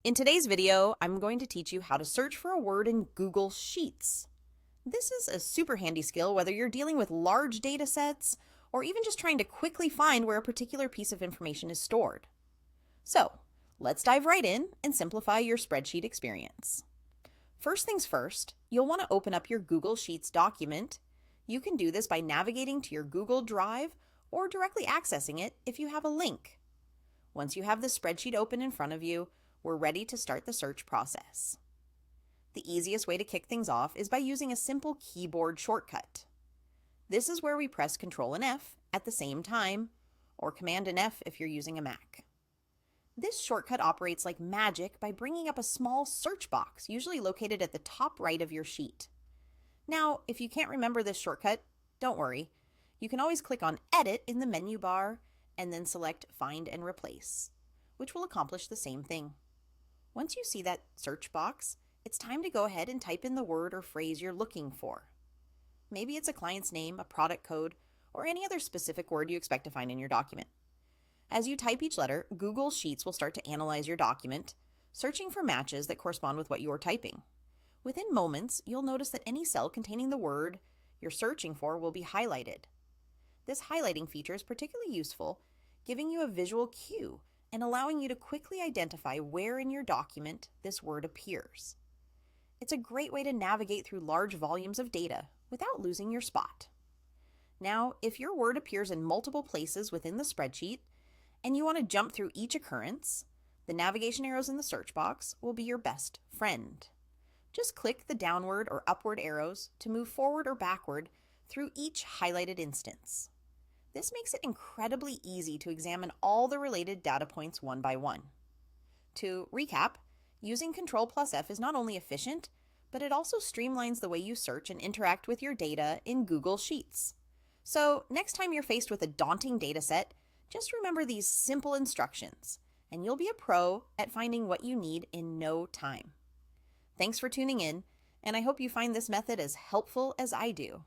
In today's video, I'm going to teach you how to search for a word in Google Sheets. This is a super handy skill whether you're dealing with large data sets or even just trying to quickly find where a particular piece of information is stored. So, let's dive right in and simplify your spreadsheet experience. First things first, you'll want to open up your Google Sheets document. You can do this by navigating to your Google Drive or directly accessing it if you have a link. Once you have the spreadsheet open in front of you, we're ready to start the search process. The easiest way to kick things off is by using a simple keyboard shortcut. This is where we press Ctrl and F at the same time, or Command and F if you're using a Mac. This shortcut operates like magic by bringing up a small search box, usually located at the top right of your sheet. Now, if you can't remember this shortcut, don't worry. You can always click on Edit in the menu bar and then select Find and Replace, which will accomplish the same thing. Once you see that search box, it's time to go ahead and type in the word or phrase you're looking for. Maybe it's a client's name, a product code, or any other specific word you expect to find in your document. As you type each letter, Google Sheets will start to analyze your document, searching for matches that correspond with what you are typing. Within moments, you'll notice that any cell containing the word you're searching for will be highlighted. This highlighting feature is particularly useful, giving you a visual cue and allowing you to quickly identify where in your document this word appears. It's a great way to navigate through large volumes of data without losing your spot. Now, if your word appears in multiple places within the spreadsheet and you want to jump through each occurrence, the navigation arrows in the search box will be your best friend. Just click the downward or upward arrows to move forward or backward through each highlighted instance. This makes it incredibly easy to examine all the related data points one by one. To recap, using Ctrl plus F is not only efficient, but it also streamlines the way you search and interact with your data in Google Sheets. So next time you're faced with a daunting data set, just remember these simple instructions, and you'll be a pro at finding what you need in no time. Thanks for tuning in, and I hope you find this method as helpful as I do.